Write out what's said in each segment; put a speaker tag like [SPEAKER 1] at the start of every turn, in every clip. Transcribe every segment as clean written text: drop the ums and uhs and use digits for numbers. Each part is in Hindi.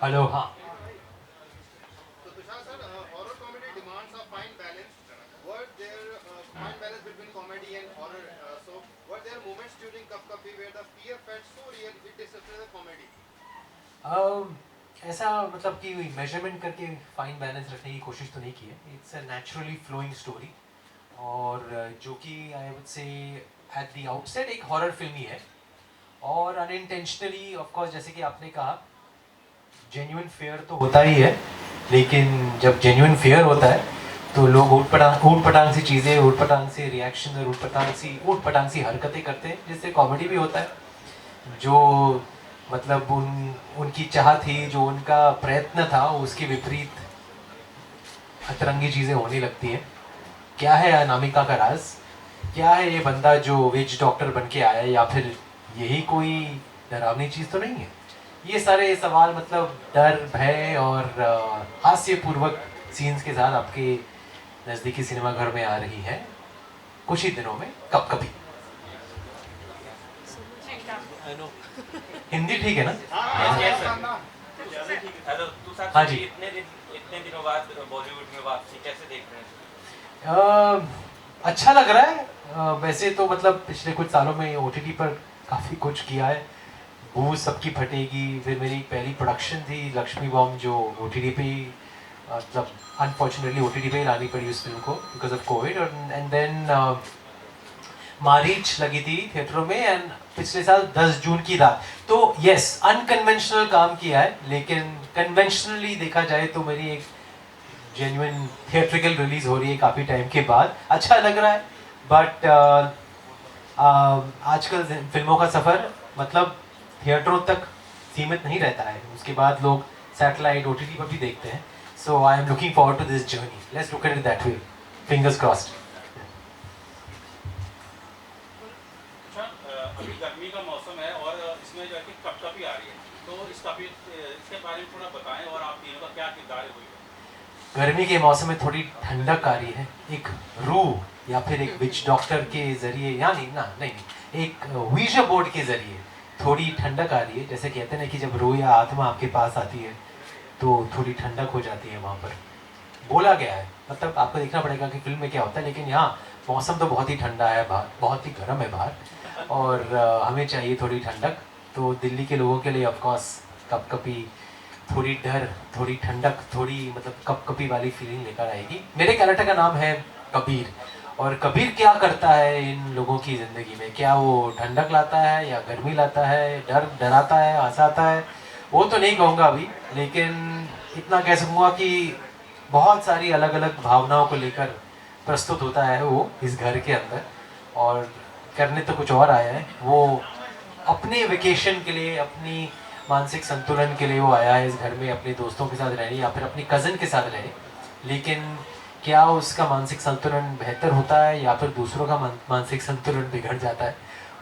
[SPEAKER 1] हेलो हाँ.
[SPEAKER 2] So Tushar sir, horror comedy demands a fine balance. Were there fine balance between comedy and horror? So were there moments during Cup Cuppy where the fear felt so real it disrupted the comedy?
[SPEAKER 1] ऐसा मतलब कि मेजरमेंट करके फाइन बैलेंस रखने की कोशिश तो नहीं की है. It's a naturally flowing story. और जो कि I would say at the outset एक हॉरर फिल्म ही है. और अनइंटेंशनली ऑफ कोर्स जैसे कि आपने कहा जेन्युइन फेयर तो होता ही है. लेकिन जब जेन्युइन फेयर होता है तो लोग ऊट पटांग सी चीज़ें, ऊट पटांग से रिएक्शन और ऊट पटांग सी हरकतें करते हैं जिससे कॉमेडी भी होता है. जो मतलब उनकी चाह थी, जो उनका प्रयत्न था, उसके विपरीत अतरंगी चीज़ें होने लगती हैं. क्या है अनामिका का राज? क्या है ये बंदा जो विच डॉक्टर बन के आया है, या फिर यही कोई डरावनी चीज़ तो नहीं है? ये सारे सवाल मतलब डर, भय और हास्यपूर्वक सीन्स के साथ आपके नज़दीकी सिनेमा घर में आ रही है कुछ ही दिनों में कब कभी. हिंदी ठीक है ना?
[SPEAKER 3] हेलो तुषार
[SPEAKER 1] हाँ
[SPEAKER 3] जी,
[SPEAKER 1] जी.
[SPEAKER 3] इतने दिनों बाद बॉलीवुड में वापसी कैसे देख रहे हैं?
[SPEAKER 1] अच्छा लग रहा है. वैसे तो मतलब पिछले कुछ सालों में ओ पर काफ़ी कुछ किया है. बूझ सबकी फटेगी, फिर मेरी पहली प्रोडक्शन थी लक्ष्मी बॉम्ब जो ओ पे ही मतलब अनफॉर्चुनेटली ओ पे ही लानी पड़ी उस फिल्म को because of COVID. And then Maarich लगी थी थिएटरों में एंड पिछले साल 10 जून की रात. तो यस, अनकन्वेंशनल काम किया है, लेकिन कन्वेंशनली देखा जाए तो मेरी एक जेन्युइन थिएट्रिकल रिलीज हो रही है काफ़ी टाइम के बाद. अच्छा लग रहा है. बट आजकल फिल्मों का सफ़र मतलब थिएटरों तक सीमित नहीं रहता है. उसके बाद लोग सैटेलाइट ओ पर भी देखते हैं. So I am looking forward to this journey. Let's look at it that way. Fingers crossed.
[SPEAKER 4] अच्छा, अभी गर्मी का मौसम है और इसमें जो है कि कपकपी आ रही है, तो इसके बारे में थोड़ा बताएं और आप तीनों का क्या किरदार है?
[SPEAKER 1] गर्मी के मौसम में थोड़ी ठंडक आ रही है. एक रूह या फिर एक विच डॉक्टर के जरिए, या नहीं ना, नहीं, एक वीजा बोर्ड के जरिए थोड़ी ठंडक आ रही है. जैसे कहते हैं ना कि जब रूह या आत्मा आपके पास आती है तो थोड़ी ठंडक हो जाती है वहाँ पर. बोला गया है, मतलब आपको देखना पड़ेगा कि फिल्म में क्या होता है. लेकिन यहाँ मौसम तो बहुत ही ठंडा है बाहर, बहुत ही गर्म है बाहर. और हमें चाहिए थोड़ी ठंडक. तो दिल्ली के लोगों के लिए ऑफकोर्स कपकपी थोड़ी डर, थोड़ी ठंडक, थोड़ी मतलब कपकपी वाली फीलिंग लेकर आएगी. मेरे कैरेक्टर का नाम है कबीर. और कबीर क्या करता है इन लोगों की ज़िंदगी में? क्या वो ठंडक लाता है या गर्मी लाता है, डराता है, हंसाता है? वो तो नहीं कहूँगा अभी. लेकिन इतना कह सकूँगा कि बहुत सारी अलग अलग भावनाओं को लेकर प्रस्तुत होता है वो इस घर के अंदर. और करने तो कुछ और आया है वो. अपने वेकेशन के लिए, अपनी मानसिक संतुलन के लिए वो आया है इस घर में अपने दोस्तों के साथ रहने या फिर अपनी कज़न के साथ रहने. लेकिन क्या उसका मानसिक संतुलन बेहतर होता है या फिर दूसरों का मानसिक संतुलन बिगड़ जाता है,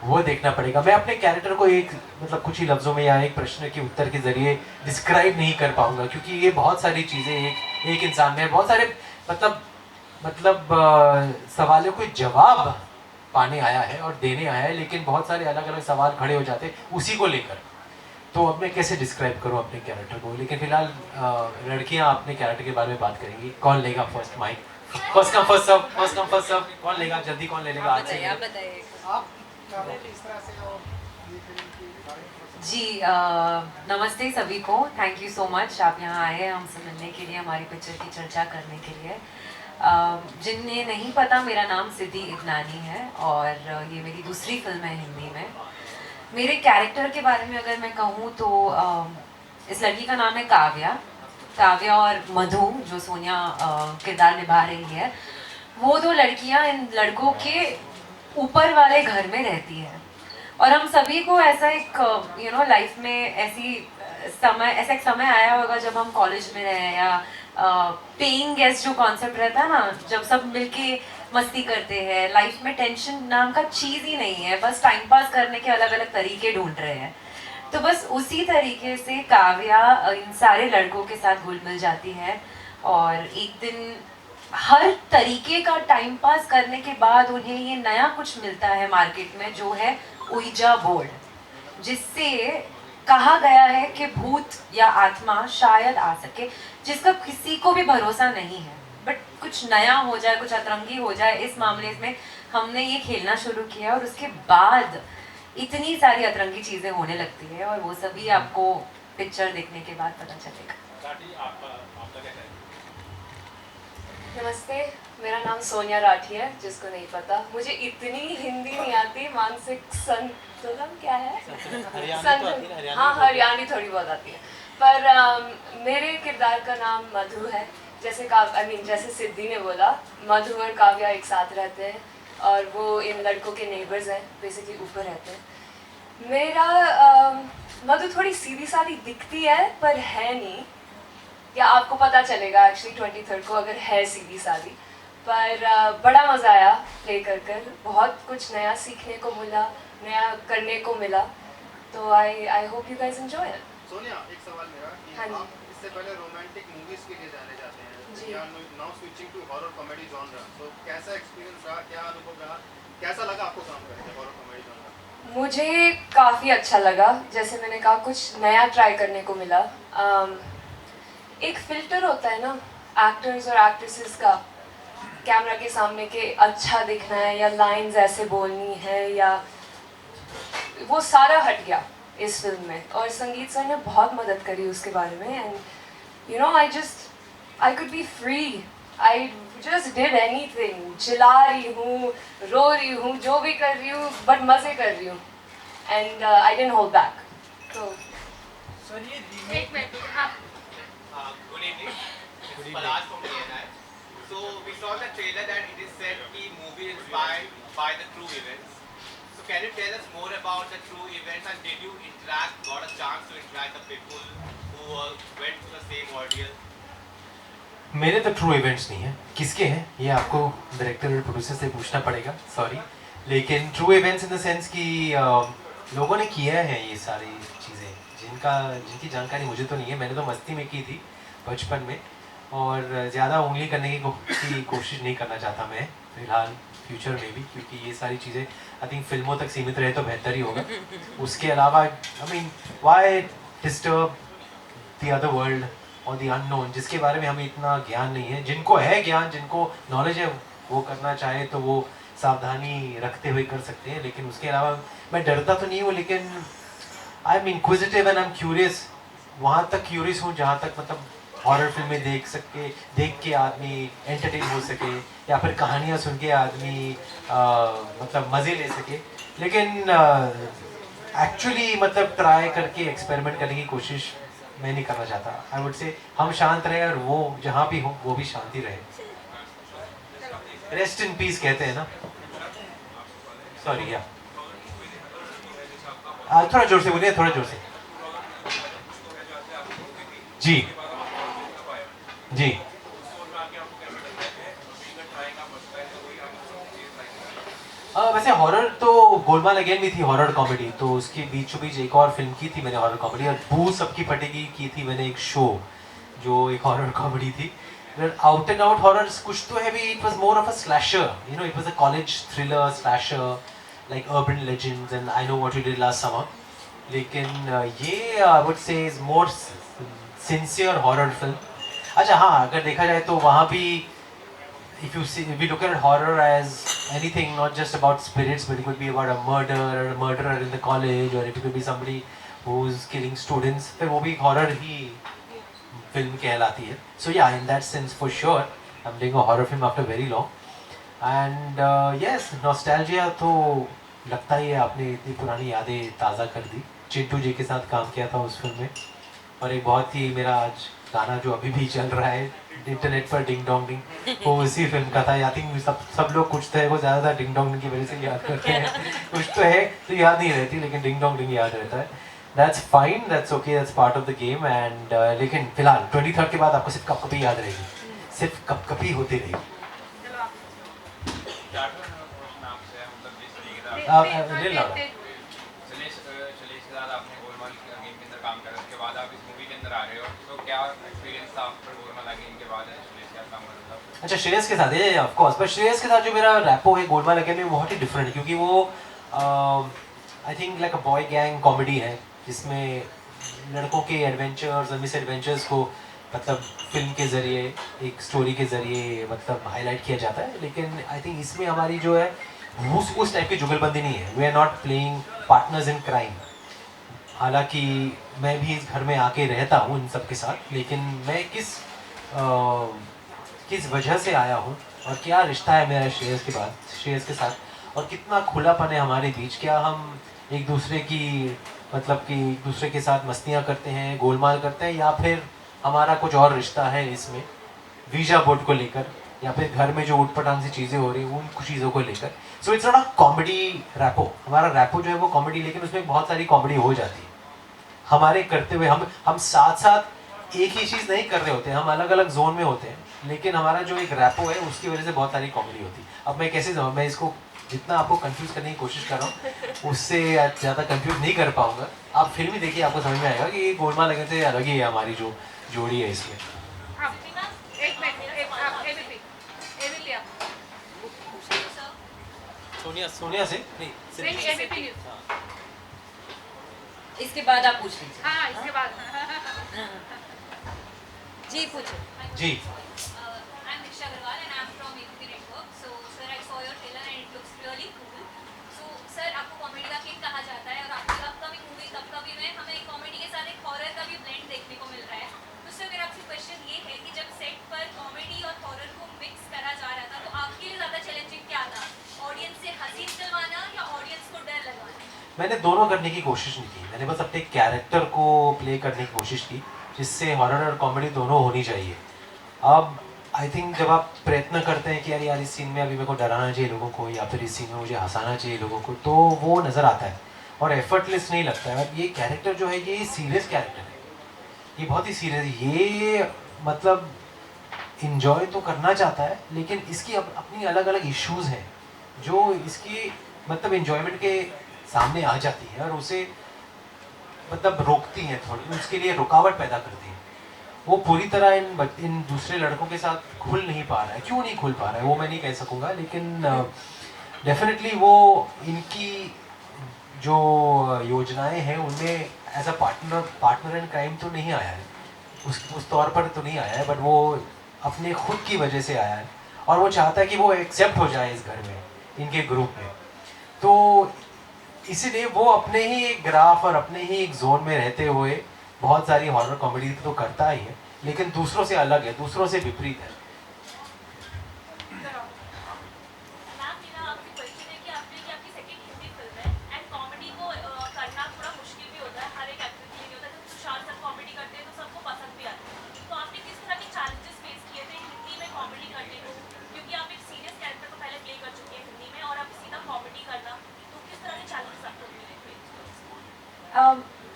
[SPEAKER 1] वो देखना पड़ेगा. मैं अपने कैरेक्टर को एक मतलब कुछ ही लफ्ज़ों में या एक प्रश्न के उत्तर के ज़रिए डिस्क्राइब नहीं कर पाऊँगा, क्योंकि ये बहुत सारी चीज़ें एक इंसान में बहुत सारे सवालों को जवाब पाने आया है और देने आया है. लेकिन बहुत सारे अलग अलग सवाल खड़े हो जाते हैं उसी को लेकर. तो अब मैं कैसे डिस्क्राइब करूँ अपने कैरेक्टर को? लेकिन फिलहाल लड़कियाँ अपने कैरेक्टर के बारे में बात करेंगी. कौन लेगा first mic? First come first serve, first come first serve. कौन लेगा जल्दी, कौन ले लेगा?
[SPEAKER 5] आप
[SPEAKER 1] आज से
[SPEAKER 5] बताइए, आप बताइए।
[SPEAKER 2] आप इस तरह से और ये फिल्म की बारे में
[SPEAKER 5] जी नमस्ते सभी को। थैंक यू सो मच आप यहाँ आए हैं हमसे मिलने के लिए, हमारी पिक्चर की चर्चा करने के लिए. जिन्हें नहीं पता, मेरा नाम सिद्धि इदनानी है और ये मेरी दूसरी फिल्म है हिंदी में. मेरे कैरेक्टर के बारे में अगर मैं कहूँ तो इस लड़की का नाम है काव्या. काव्या और मधु जो सोनिया किरदार निभा रही है, वो दो लड़कियाँ इन लड़कों के ऊपर वाले घर में रहती है. और हम सभी को ऐसा एक लाइफ में ऐसा एक समय आया होगा जब हम कॉलेज में रहे, या पेइंग गेस्ट जो कॉन्सेप्ट रहता है ना, जब सब मिलके मस्ती करते हैं. लाइफ में टेंशन नाम का चीज़ ही नहीं है, बस टाइम पास करने के अलग अलग तरीके ढूंढ रहे हैं. तो बस उसी तरीके से काव्या इन सारे लड़कों के साथ घुल मिल जाती है. और एक दिन हर तरीके का टाइम पास करने के बाद उन्हें ये नया कुछ मिलता है मार्केट में, जो है उइजा बोर्ड, जिससे कहा गया है कि भूत या आत्मा शायद आ सके, जिसका किसी को भी भरोसा नहीं है, बट कुछ नया हो जाए, कुछ अतरंगी हो जाए। इस मामले में हमने ये खेलना शुरू किया और उसके बाद इतनी सारी अतरंगी चीज़ें होने लगती है, और वो सभी आपको पिक्चर देखने के बाद पता चलेगा।
[SPEAKER 4] राठी, आपका क्या कहना है?
[SPEAKER 6] नमस्ते, मेरा नाम सोनिया राठी है, जिसको नहीं पता। मुझे इतनी हिंदी नहीं आती। मानसिक संतुलन क्या है? हाँ, हरियाणी थोड़ी बहुत आती है। पर मेरे किरदार का नाम मधु है। जैसे सिद्धि ने बोला, मधु और काव्या एक साथ रहते हैं और वो इन लड़कों के नेबर्स हैं, बेसिकली ऊपर रहते हैं। मेरा मधु थोड़ी सीधी सादी दिखती है पर है नहीं, या आपको पता चलेगा एक्चुअली 23rd को अगर है सीधी सादी। पर बड़ा मज़ा आया प्ले कर बहुत कुछ नया सीखने को मिला, नया करने को मिला। तो I hope you guys enjoy it.
[SPEAKER 2] Sonia, एक सवाल मेरा कि
[SPEAKER 6] हाँ जी।
[SPEAKER 2] आप इससे पहले रोमांटिक मूवीज के लिए जाने जाते हैं,
[SPEAKER 6] जी।
[SPEAKER 2] You are now switching to horror comedy genre, तो कैसा एक्सपीरियंस रहा, क्या अनुभव रहा, कैसा लगा आपको काम करके हॉरर कॉमेडी जॉनरा?
[SPEAKER 6] मुझे काफ़ी अच्छा लगा। जैसे मैंने कहा, कुछ नया ट्राई करने को मिला। एक फ़िल्टर होता है ना एक्टर्स और एक्ट्रेसेस का, कैमरा के सामने के अच्छा दिखना है या लाइंस ऐसे बोलनी है, या वो सारा हट गया इस फिल्म में। और संगीत सर ने बहुत मदद करी उसके बारे में। And you know, I could be free, I just did anything. चिल्ला रही हूँ, रो रही हूँ, जो भी कर रही हूँ, बट मज़े कर रही हूँ। And I didn't hold back. तो
[SPEAKER 7] एक मिनट, आप
[SPEAKER 8] Good evening. This is Palaj from DNI. So we saw the trailer that it is said the movie inspired by the true events. So can you tell us more about the true events, and did you got a chance to interact with people who went through the same ordeal?
[SPEAKER 1] मेरे तो ट्रू इवेंट्स नहीं है, किसके हैं ये आपको डायरेक्टर और प्रोड्यूसर से पूछना पड़ेगा, सॉरी। लेकिन true events in the sense कि लोगों ने किया है ये सारी चीज़ें, जिनकी जानकारी मुझे तो नहीं है। मैंने तो मस्ती में की थी बचपन में, और ज़्यादा उंगली करने की कोशिश नहीं करना चाहता मैं फ़िलहाल फ्यूचर में भी, क्योंकि ये सारी चीज़ें आई थिंक फिल्मों तक सीमित रहे तो बेहतर ही होगा। उसके अलावा I mean why disturb the other world और द अननोन, जिसके बारे में हमें इतना ज्ञान नहीं है। जिनको है ज्ञान, जिनको नॉलेज है, वो करना चाहे तो वो सावधानी रखते हुए कर सकते हैं। लेकिन उसके अलावा मैं डरता तो नहीं हूँ, लेकिन I am inquisitive and I am curious. वहाँ तक क्यूरियस हूँ जहाँ तक मतलब हॉरर फिल्में देख के आदमी एंटरटेन हो सके, या फिर कहानियाँ सुन के आदमी मतलब मज़े ले सके। लेकिन एक्चुअली मतलब ट्राई करके एक्सपेरिमेंट करने की कोशिश मैं नहीं करना चाहता। आई वुड से हम शांत रहे और वो जहाँ भी हो वो भी शांति रहे। रेस्ट इन पीस कहते हैं ना। सॉरी, या थोड़ा जोर से बोलिए, थोड़ा जोर से। जी जी, वैसे हॉरर तो गोलमाल अगेन भी थी हॉरर कॉमेडी, तो उसके बीचों बीच एक और फिल्म की थी मैंने हॉरर कॉमेडी, और बू सबकी फटेगी की थी मैंने एक शो जो एक हॉरर कॉमेडी थी। आउट एंड आउट हॉरर कुछ तो है भी, it was more of a slasher, you know, it was a college thriller slasher like urban legends and I know what you did last summer. लेकिन ये आई वुड से is more sincere horror film. अच्छा हाँ, अगर देखा जाए तो वहाँ भी if we look at horror as anything, not just about spirits, but it could be about a murderer in the college, or it could be somebody who's killing students, फिर वो भी horror ही film कहलाती है। So yeah, in that sense for sure, I'm doing a horror film after very long, and yes, nostalgia तो लगता ही है, आपने इतनी पुरानी यादें ताज़ा कर दी। चिंटू जी के साथ काम किया था उस फिल्म में, और एक बहुत ही मेरा आज गाना जो अभी भी चल रहा है इंटरनेट पर, डिंग डोंग डिंग, वो उसी फिल्म का था। आई थिंक सब लोग कुछ तो है वो ज़्यादातर डिंग डोंग डिंग की वजह से याद करते हैं। कुछ तो है तो याद नहीं रहती, लेकिन डिंग डोंग डिंग याद रहता है। That's fine, that's okay, that's part of the game. And लेकिन फिलहाल 23rd के बाद आपको सिर्फ कपकपी याद रहेगी, सिर्फ कपकपी होती रहेगी। अच्छा, श्रेयस के साथ है ऑफ कोर्स, पर श्रेयस के साथ जो मेरा रैपो है गोलमाल अगेन में बहुत ही डिफरेंट है, क्योंकि वो I think like a boy gang comedy है जिसमें लड़कों के एडवेंचर्स और मिस एडवेंचर्स को मतलब फिल्म के ज़रिए, एक स्टोरी के ज़रिए मतलब हाईलाइट किया जाता है, लेकिन आई थिंक इसमें हमारी जो है उस टाइप की जुगलबंदी नहीं है। We are not playing partners in crime. हालांकि मैं भी इस घर में आके रहता हूँ इन सब के साथ, लेकिन मैं किस वजह से आया हूँ और क्या रिश्ता है मेरा श्रेयस के साथ, और कितना खुलापन है हमारे बीच। क्या हम एक दूसरे की मतलब कि एक दूसरे के साथ मस्तियाँ करते हैं, गोलमाल करते हैं, या फिर हमारा कुछ और रिश्ता है इसमें वीजा बोर्ड को लेकर, या फिर घर में जो उटपटांग सी चीज़ें हो रही हैं उन कुछ चीज़ों को लेकर। So it's not a comedy rapport. हमारा रैपो जो है वो कॉमेडी, लेकिन उसमें बहुत सारी कॉमेडी हो जाती है हमारे करते हुए। हम साथ साथ एक ही चीज़ नहीं कर रहे होते, हम अलग अलग जोन में होते हैं, लेकिन हमारा जो एक रैपो है उसकी वजह से बहुत सारी कॉमेडी होती है। अब मैं कैसे जाऊँ, मैं इसको जितना आपको कंफ्यूज करने की कोशिश कर रहा हूँ उससे ज़्यादा कंफ्यूज नहीं कर पाऊँगा। आप फिल्म ही देखिए, आपको समझ में आएगा कि गोलमाल लगने से अलग ही है हमारी जो जोड़ी है इसमें।
[SPEAKER 7] एक मिनट, आप एबीपी आप
[SPEAKER 1] सोनिया से नहीं,
[SPEAKER 7] नहीं, एबीपी न्यूज़।
[SPEAKER 5] इसके बाद आप पूछ लीजिए।
[SPEAKER 7] हाँ, इसके बाद
[SPEAKER 5] जी पूछो।
[SPEAKER 1] जी।
[SPEAKER 9] I'm Diksha Agarwal and I'm from ABP Network. So, sir, I saw your trailer and it looks really cool. So, sir, आपको कॉमेडी का किंग कहा जाता है और आपकी अपकमिंग मूवी कभी में हमें कॉमेडी के साथ एक हॉरर का भी ब्लेंड देखने को मिल रहा है। तो सर, मेरा आपसे क्वेश्चन ये है कि जब सेट पर कॉमेडी और हॉरर को मिक्स करा जा रहा था, तो आपके लिए ज़्यादा चैलेंजिंग क्या था? ऑडियंस से हंसी निकलवाना या ऑडियंस को डर लगवाना?
[SPEAKER 1] मैंने दोनों करने की कोशिश नहीं की, मैंने बस अपने कैरेक्टर को प्ले करने की कोशिश की, जिससे हॉरर और कॉमेडी दोनों होनी चाहिए। अब आई थिंक जब आप प्रयत्न करते हैं कि यार इस सीन में अभी मेरे को डराना चाहिए लोगों को, या फिर इस सीन में मुझे हंसाना चाहिए लोगों को, तो वो नज़र आता है और एफर्टलेस नहीं लगता है। ये कैरेक्टर जो है ये सीरियस कैरेक्टर है, ये बहुत ही सीरियस है। ये मतलब इंजॉय तो करना चाहता है, लेकिन इसकी अपनी अलग अलग इश्यूज हैं जो इसकी मतलब इंजॉयमेंट के सामने आ जाती है और उसे मतलब रोकती हैं, थोड़ी उसके लिए रुकावट पैदा करती है। वो पूरी तरह इन दूसरे लड़कों के साथ खुल नहीं पा रहा है। क्यों नहीं खुल पा रहा है वो मैं नहीं कह सकूँगा, लेकिन डेफिनेटली वो इनकी जो योजनाएं हैं उनमें as a partner in crime तो नहीं आया है, उस तौर पर तो नहीं आया है, बट वो अपने खुद की वजह से आया है और वो चाहता है कि वो एक्सेप्ट हो जाए इस घर में, इनके ग्रुप में। तो इसीलिए वो अपने ही एक ग्राफ और अपने ही एक जोन में रहते हुए बहुत सारी हॉरर कॉमेडी तो करता ही है, लेकिन दूसरों से अलग है, दूसरों से विपरीत है।
[SPEAKER 9] मैम, मेरा आपसे क्वेश्चन है कि आपकी सेकंड हिंदी फिल्म है एंड कॉमेडी को करना थोड़ा मुश्किल भी होता है, हर एक एक्टर के लिए नहीं होता। जब तुषार सर कॉमेडी करते हैं तो सबको पसंद भी आता है। तो आपने किस तरह के चैलेंजेस फेस किए थे हिंदी में कॉमेडी करने को, क्योंकि आप एक सीरियस कैरेक्टर को पहले प्ले कर चुके हैं हिंदी में और अब सीधा कॉमेडी करना, तो किस तरह के चैलेंजेस आपको मिले थे?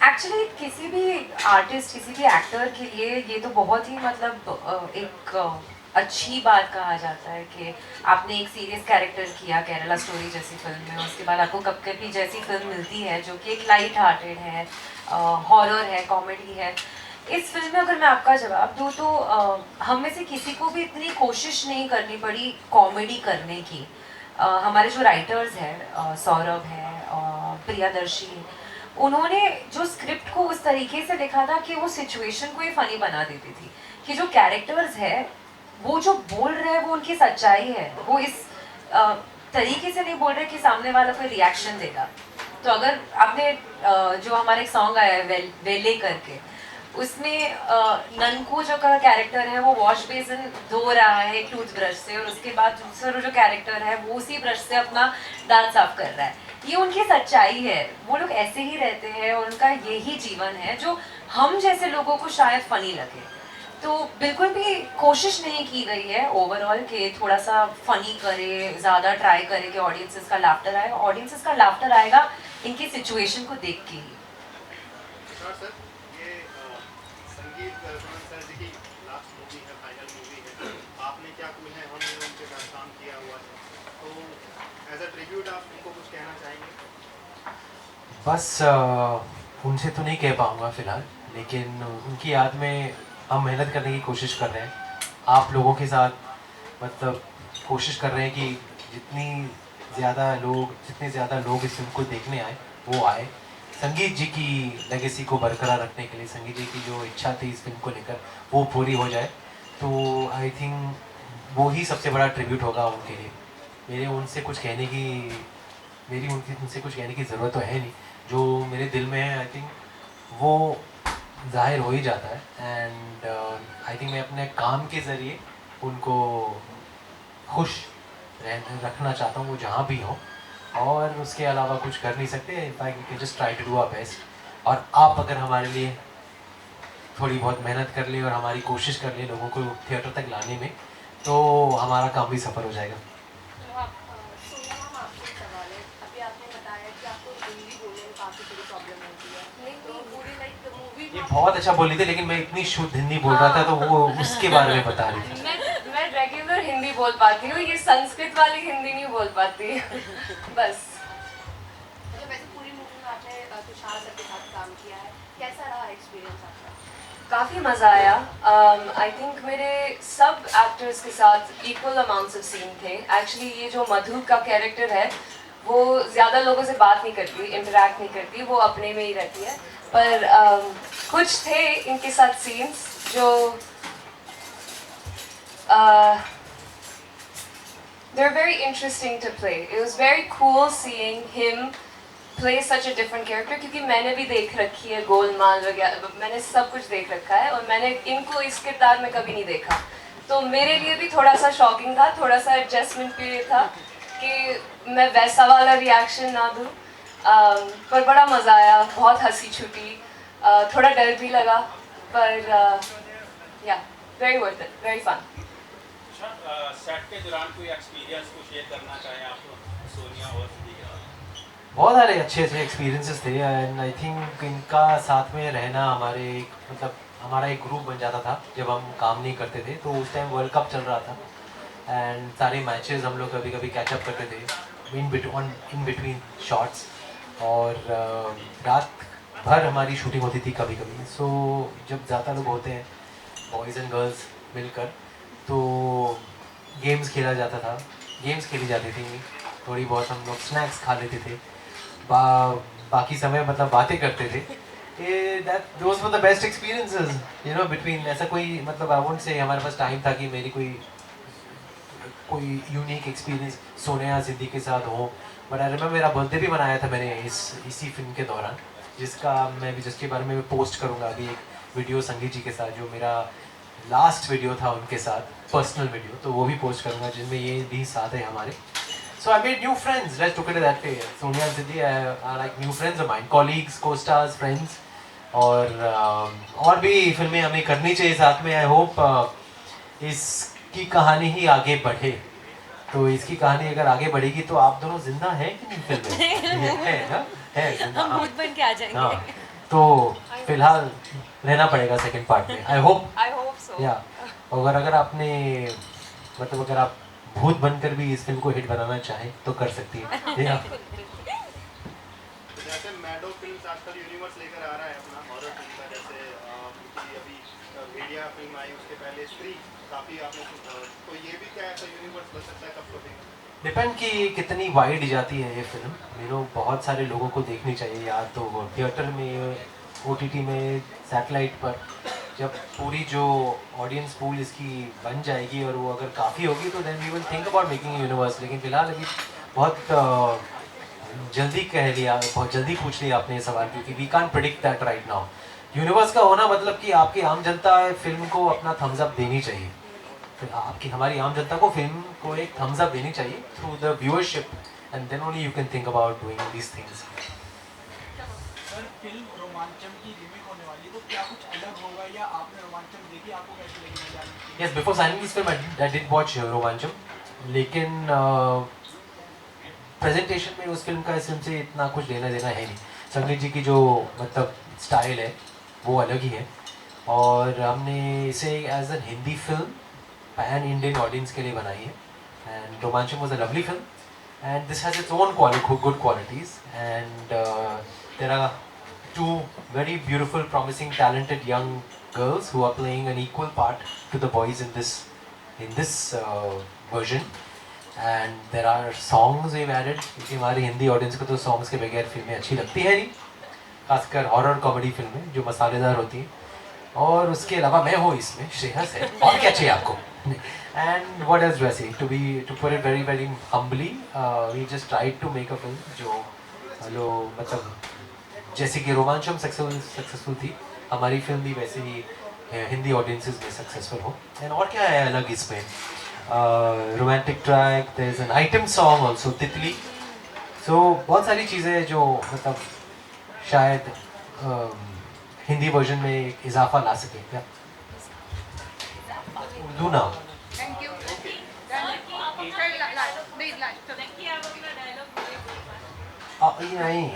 [SPEAKER 5] एक्चुअली किसी भी आर्टिस्ट, किसी भी एक्टर के लिए ये तो बहुत ही मतलब एक अच्छी बात कहा जाता है कि आपने एक सीरियस कैरेक्टर किया केरला स्टोरी जैसी फिल्म में, उसके बाद आपको कपकपी जैसी फिल्म मिलती है जो कि एक लाइट हार्टेड है, हॉरर है, कॉमेडी है। इस फिल्म में अगर मैं आपका जवाब दूँ तो हम में से किसी को भी इतनी कोशिश नहीं करनी पड़ी कॉमेडी करने की। हमारे जो राइटर्स हैं, सौरभ है, प्रियादर्शी, उन्होंने जो स्क्रिप्ट को उस तरीके से लिखा था कि वो सिचुएशन को ही फनी बना देती थी, कि जो कैरेक्टर्स है वो जो बोल रहे हैं वो उनकी सच्चाई है, वो इस तरीके से नहीं बोल रहे कि सामने वाला कोई रिएक्शन देगा। तो अगर आपने जो हमारा एक सॉन्ग आया है वेले करके, उसमें ननकू जो का कैरेक्टर है वो वॉश बेसिन धो रहा है एक टूथब्रश से, और उसके बाद दूसरा जो कैरेक्टर है वो उसी ब्रश से अपना दांत साफ कर रहा है। ये उनकी सच्चाई है, वो लोग ऐसे ही रहते हैं और उनका यही जीवन है जो हम जैसे लोगों को शायद फनी लगे। तो बिल्कुल भी कोशिश नहीं की गई है ओवरऑल कि थोड़ा सा फनी करे, ज़्यादा ट्राई करे कि ऑडियंसेस का लाफ्टर आए। ऑडियंसेस का लाफ्टर आएगा इनकी सिचुएशन को देख के ही।
[SPEAKER 2] सर, ये संगीत सर जी की लास्ट मूवी है, फाइनल मूवी है, आपने क्या कोई है उनके साथ काम किया हुआ है, तो एज अ ट्रिब्यूट आप उनको कुछ कहना चाहेंगे?
[SPEAKER 1] बस उनसे तो नहीं कह पाऊँगा फ़िलहाल, लेकिन उनकी याद में हम मेहनत करने की कोशिश कर रहे हैं। आप लोगों के साथ मतलब कोशिश कर रहे हैं कि जितने ज़्यादा लोग इस फिल्म को देखने आए वो आए। संगीत जी की लेगेसी को बरकरार रखने के लिए, संगीत जी की जो इच्छा थी इस फिल्म को लेकर वो पूरी हो जाए, तो आई थिंक वो ही सबसे बड़ा ट्रिब्यूट होगा उनके लिए। मेरी उनसे कुछ कहने की ज़रूरत तो है नहीं, जो मेरे दिल में है आई थिंक वो जाहिर हो ही जाता है। एंड आई थिंक मैं अपने काम के ज़रिए उनको खुश रखना चाहता हूँ, वो जहाँ भी हो, और उसके अलावा कुछ कर नहीं सकते। In fact we can just try to do our best. और आप अगर हमारे लिए थोड़ी बहुत मेहनत कर ले और हमारी कोशिश कर ले लोगों को थिएटर तक लाने में, तो हमारा काम भी सफल हो जाएगा।
[SPEAKER 6] सोनिया मैम, आपसे एक सवाल है। अभी आपने बताया कि आपको हिंदी बोलने में काफ़ी बड़ी प्रॉब्लम होती है। नहीं तो पूरी लाइक मूवी
[SPEAKER 1] ये बहुत अच्छा बोली थी, लेकिन मैं इतनी शुद्ध हिंदी बोल रहा था तो वो उसके बारे में बता रही थी।
[SPEAKER 6] मैं रेगुलर हिंदी बोल पाती हूँ, ये संस्कृत वाली हिंदी नहीं बोल पाती बस।
[SPEAKER 7] मतलब वैसे पूरी मूवी में आपने तुषार सर के साथ काम किया है, कैसा रहा एक्सपीरियंस आपका?
[SPEAKER 6] काफ़ी मज़ा आया। आई थिंक मेरे सब एक्टर्स के साथ इक्वल अमाउंट्स ऑफ सीन थे। एक्चुअली ये जो मधु का कैरेक्टर है वो ज़्यादा लोगों से बात नहीं करती, इंटरेक्ट नहीं करती, वो अपने में ही रहती है। पर कुछ थे इनके साथ सीन्स जो they're very interesting to play. It was very cool seeing him play such a different character, क्योंकि मैंने भी देख रखी है गोलमाल वगैरह, मैंने सब कुछ देख रखा है और मैंने इनको इस किरदार में कभी नहीं देखा, तो मेरे लिए भी थोड़ा सा शॉकिंग था, थोड़ा सा एडजस्टमेंट पीरियड था कि मैं वैसा वाला रिएक्शन ना दूँ। पर बड़ा मज़ा आया, बहुत हंसी छुटी, थोड़ा डर भी लगा, पर या very worth it, very fun.
[SPEAKER 4] Set के दौरान कोई एक्सपीरियंस को शेयर करना चाहें आप सोनिया और सिद्धि के साथ?
[SPEAKER 1] बहुत सारे अच्छे एक्सपीरियंसेस थे, एंड आई थिंक इनका साथ में रहना हमारे मतलब हमारा एक ग्रुप बन जाता था जब हम काम नहीं करते थे। तो उस टाइम वर्ल्ड कप चल रहा था एंड सारे मैचेस हम लोग कभी कभी कैचअप करते थे इन बिटवीन शॉट्स, और रात भर हमारी शूटिंग होती थी कभी कभी। सो जब ज़्यादा लोग होते हैं बॉयज़ एंड गर्ल्स मिलकर, तो गेम्स खेला जाता था, गेम्स खेली जाती थी, थोड़ी बहुत हम लोग स्नैक्स खा लेते थे, बाकी समय मतलब बातें करते थे। Those were the best experiences you know between. ऐसा कोई मतलब आई वोंट से हमारे पास टाइम था कि मेरी कोई यूनिक एक्सपीरियंस सोनिया सिद्धि के साथ हो, बट आई रिमेंबर मेरा बर्थडे भी मनाया था मैंने इसी फिल्म के दौरान, जिसके बारे में पोस्ट करूँगा अभी एक वीडियो संगीत जी के साथ, जो मेरा लास्ट वीडियो था उनके साथ, पर्सनल वीडियो, तो वो भी पोस्ट करूँगा जिनमें ये भी साथ है हमारे। So I made new friends, let's look at it that way. Sonia and Siddhi are like new friends of mine, colleagues, co-stars, friends, और भी फिल्में हमें करनी चाहिए साथ में। आई होप इसकी कहानी ही आगे बढ़े, तो इसकी कहानी अगर आगे बढ़ेगी तो आप दोनों जिंदा हैं कि नहीं फिल्म में? है ना, है जिंदा,
[SPEAKER 5] हम भूत बन के आ जाएंगे।
[SPEAKER 1] हाँ, तो फिलहाल रहना पड़ेगा सेकंड पार्ट में, आई होप
[SPEAKER 6] सो।
[SPEAKER 1] या अगर आपने मतलब अगर आप भूत बनकर भी इस फिल्म को हिट बनाना चाहें तो कर सकती है। या
[SPEAKER 2] जैसे मैडो फिल्म्स आजकल यूनिवर्स लेकर आ रहा है अपना हॉरर फिल्म का, जैसे उनकी अभी भेड़िया फिल्म आई, उसके पहले स्त्री, काफ़ी आपने तो ये भी क्या ऐसा यूनिवर्स बन सकता है कब कभी?
[SPEAKER 1] डिपेंड कि कितनी वाइड जाती है ये फिल्म। मेरे बहुत सारे लोगों को देखनी चाहिए, या तो थिएटर में, OTT में, सैटेलाइट पर। जब पूरी जो ऑडियंस पूल इसकी बन जाएगी और वो अगर काफ़ी होगी तो then we will think about making universe. लेकिन फिलहाल अभी बहुत जल्दी कह लिया, बहुत जल्दी पूछ लिया आपने ये सवाल, क्योंकि we can't predict that right now. Universe का होना मतलब कि आपकी आम जनता फिल्म को अपना थम्स अप देनी चाहिए, हमारी आम जनता को फिल्म को एक थम्स अप देनी चाहिए through the viewership, and then only you can think about doing these things.
[SPEAKER 10] Sir, film Romancham की रीमेक होने वाली है, तो क्या कुछ अलग होगा या आपने रोमांचम देखी, आपको कैसी लगी?
[SPEAKER 1] Yes, before signing this film I did watch Romancham, लेकिन प्रेजेंटेशन में उस फिल्म का इस फिल्म से इतना कुछ लेना देना है नहीं। संगीत जी की जो मतलब स्टाइल है वो अलग ही है, और हमने इसे as an Hindi film pan Indian audience के लिए बनाई है। And Romancham was a lovely film and this has its own good qualities, and there are two very beautiful, promising, talented young girls who are playing an equal part to the boys in this version. And there are songs we've added, क्योंकि हमारी हिंदी ऑडियंस को तो सॉन्ग्स के बगैर फिल्में अच्छी लगती है नहीं, खासकर हॉरर कॉमेडी फिल्में जो मसालेदार होती हैं, और उसके अलावा मैं हूँ इसमें, श्रेयस है, और क्या चाहिए आपको? And what else do I say, to put it very very humbly, we just tried to make a film जो मतलब जैसे कि रोमांचम सक्सेसफुल थी, हमारी फिल्म भी वैसे ही हिंदी ऑडियंसेस में सक्सेसफुल हो। एंड और क्या है अलग इसमें, romantic track, there is an item song also, Titli, so बहुत सारी चीज़ें जो मतलब शायद हिंदी वर्जन में एक इजाफा ला सके। क्या उर्दू ना
[SPEAKER 7] थैंक यू
[SPEAKER 1] नहीं,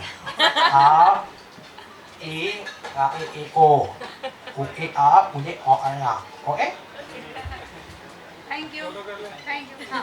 [SPEAKER 1] आ ए ओ ए आ उन्हें ओ ए
[SPEAKER 7] थैंक यू हाँ